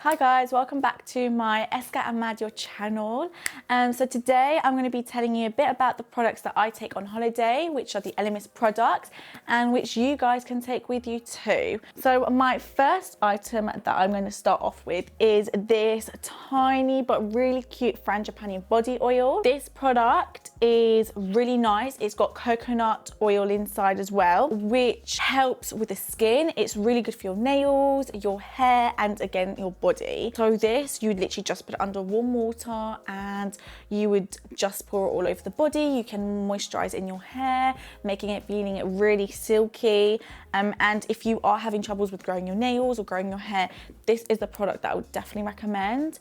Hi guys, welcome back to my Eska and Madio channel. So today I'm going to be telling you a bit about the products that I take on holiday, which are the Elemis products, and which you guys can take with you too. So my first item that I'm going to start off with is this tiny but really cute frangipani body oil. This product is really nice. It's got coconut oil inside as well, which helps with the skin. It's really good for your nails, your hair, and again your body. So this, you would literally just put it under warm water and you would just pour it all over the body. You can moisturize in your hair, feeling it really silky. And if you are having troubles with growing your nails or growing your hair, this is the product that I would definitely recommend.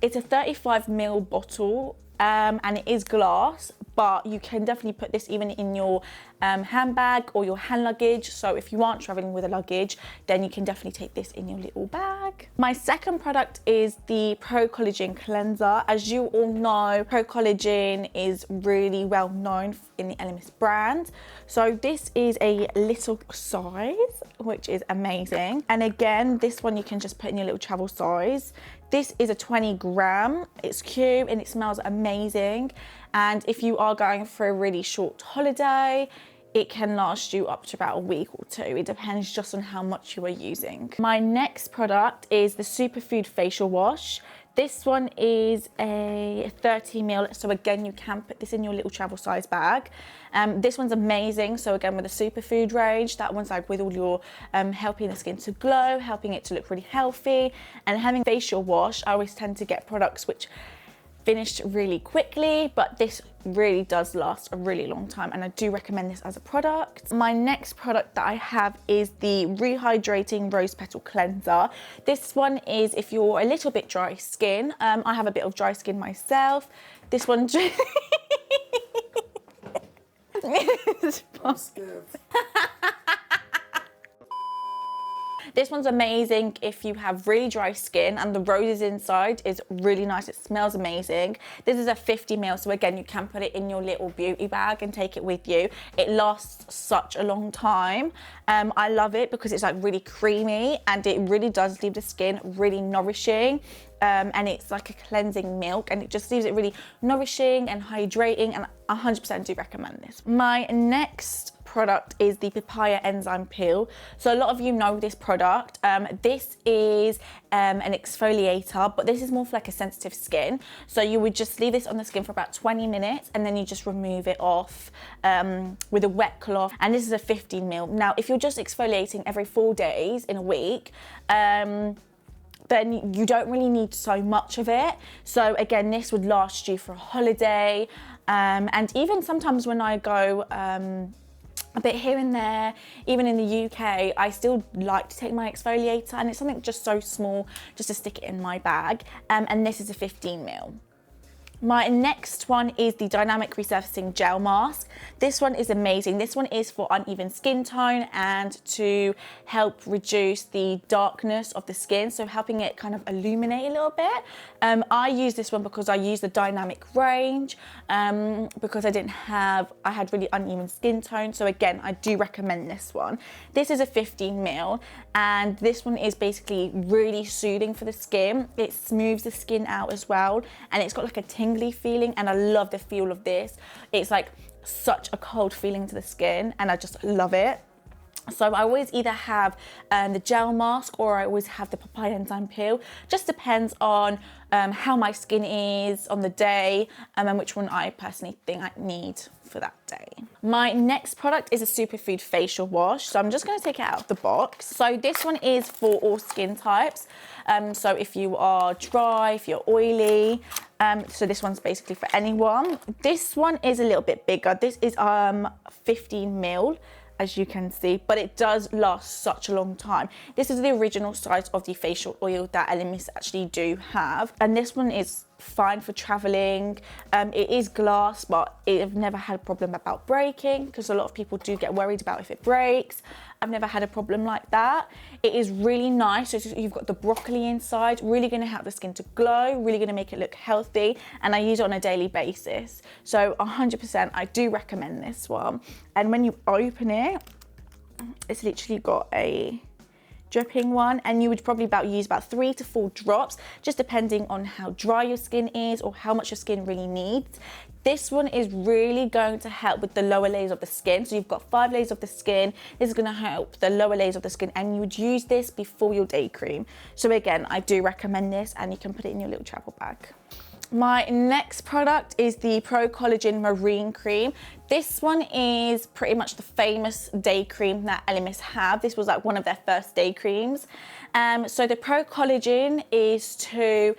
It's a 35ml bottle and it is glass, but you can definitely put this even in your handbag or your hand luggage. So if you aren't traveling with a luggage, then you can definitely take this in your little bag. My second product is the Pro Collagen Cleanser. As you all know, Pro Collagen is really well known in the Elemis brand. So this is a little size, which is amazing. And again, this one you can just put in your little travel size. This is a 20 gram, it's cute and it smells amazing. And if you are going for a really short holiday, it can last you up to about a week or two. It depends just on how much you are using. My next product is the Superfood Facial Wash. This one is a 30ml, so again, you can put this in your little travel size bag. This one's amazing. So again, with the superfood range, that one's like with all your helping the skin to glow, helping it to look really healthy. And having facial wash, I always tend to get products which finished really quickly, but this really does last a really long time and I do recommend this as a product. My next product that I have is the Rehydrating Rose Petal Cleanser. This one is if you're a little bit dry skin. I have a bit of dry skin myself. This one This one's amazing if you have really dry skin, and the roses inside is really nice. It smells amazing. This is a 50ml, so again, you can put it in your little beauty bag and take it with you. It lasts such a long time. I love it because it's like really creamy and it really does leave the skin really nourishing. And it's like a cleansing milk and it just leaves it really nourishing and hydrating, and 100% do recommend this. My next product is the Papaya Enzyme Peel. So a lot of you know this product. This is an exfoliator, but this is more for like a sensitive skin. So you would just leave this on the skin for about 20 minutes and then you just remove it off with a wet cloth. And this is a 15ml. Now, if you're just exfoliating every 4 days in a week, then you don't really need so much of it. So again, this would last you for a holiday. And even sometimes when I go a bit here and there, even in the UK, I still like to take my exfoliator, and it's something just so small, just to stick it in my bag. And this is a 15ml. My next one is the Dynamic Resurfacing Gel Mask. This one is amazing. This one is for uneven skin tone and to help reduce the darkness of the skin, so helping it kind of illuminate a little bit. I use this one because I use the Dynamic range because I had really uneven skin tone. So again, I do recommend this one. This is a 15ml and this one is basically really soothing for the skin. It smooths the skin out as well, and it's got like a tingly feeling, and I love the feel of this. It's like such a cold feeling to the skin and I just love it. So I always either have the gel mask or I always have the Papaya Enzyme Peel. Just depends on how my skin is on the day and which one I personally think I need for that day. My next product is a Superfood Facial Wash. So I'm just going to take it out of the box. So this one is for all skin types. So if you are dry, if you're oily, so this one's basically for anyone. This one is a little bit bigger. This is 15ml. As you can see, but it does last such a long time. This is the original size of the facial oil that Elemis actually do have, and this one is fine for traveling. It is glass, but I've never had a problem about breaking, because a lot of people do get worried about if it breaks. I've never had a problem like that. It is really nice. So you've got the broccoli inside, really going to help the skin to glow, really going to make it look healthy, and I use it on a daily basis. So 100% I do recommend this one. And when you open it, it's literally got a dripping one, and you would probably use about 3 to 4 drops, just depending on how dry your skin is or how much your skin really needs. This one is really going to help with the lower layers of the skin. So you've got 5 layers of the skin. This is going to help the lower layers of the skin, and you would use this before your day cream. So again, I do recommend this, and you can put it in your little travel bag. My next product is the Pro Collagen Marine Cream. This one is pretty much the famous day cream that Elemis have. This was like one of their first day creams. So the Pro Collagen is to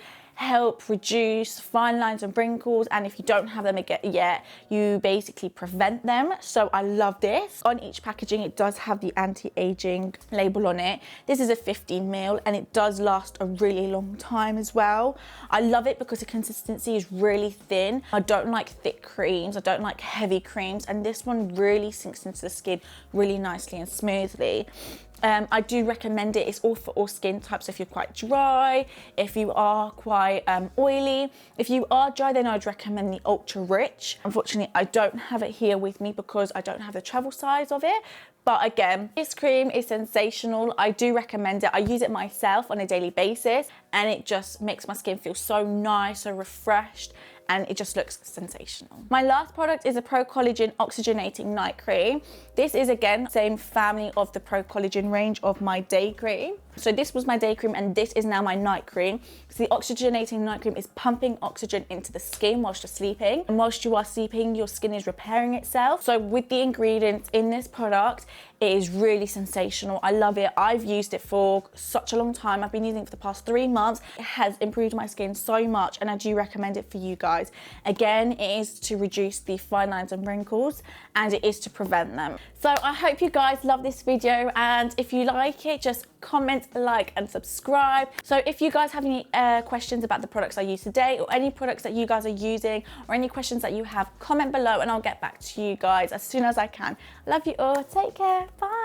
help reduce fine lines and wrinkles, and if you don't have them yet, you basically prevent them. So I love this. On each packaging, it does have the anti-aging label on it. This is a 15 ml, and it does last a really long time as well. I love it because the consistency is really thin. I don't like thick creams, I don't like heavy creams, and this one really sinks into the skin really nicely and smoothly. I do recommend it. It's all for all skin types. If you're quite dry, if you are quite oily. If you are dry, then I'd recommend the Ultra Rich. Unfortunately, I don't have it here with me because I don't have the travel size of it. But again, this cream is sensational. I do recommend it. I use it myself on a daily basis, and it just makes my skin feel so nice, so refreshed, and it just looks sensational. My last product is a Pro Collagen Oxygenating Night Cream. This is again, same family of the Pro Collagen range of my day cream. So this was my day cream, and this is now my night cream. So the Oxygenating Night Cream is pumping oxygen into the skin whilst you're sleeping. And whilst you are sleeping, your skin is repairing itself. So with the ingredients in this product, it is really sensational. I love it. I've used it for such a long time. I've been using it for the past 3 months. It has improved my skin so much, and I do recommend it for you guys. Again, it is to reduce the fine lines and wrinkles, and it is to prevent them. So I hope you guys love this video, and if you like it, just comment, like, and subscribe. So if you guys have any questions about the products I use today, or any products that you guys are using, or any questions that you have, comment below and I'll get back to you guys as soon as I can. Love you all. Take care. Bye.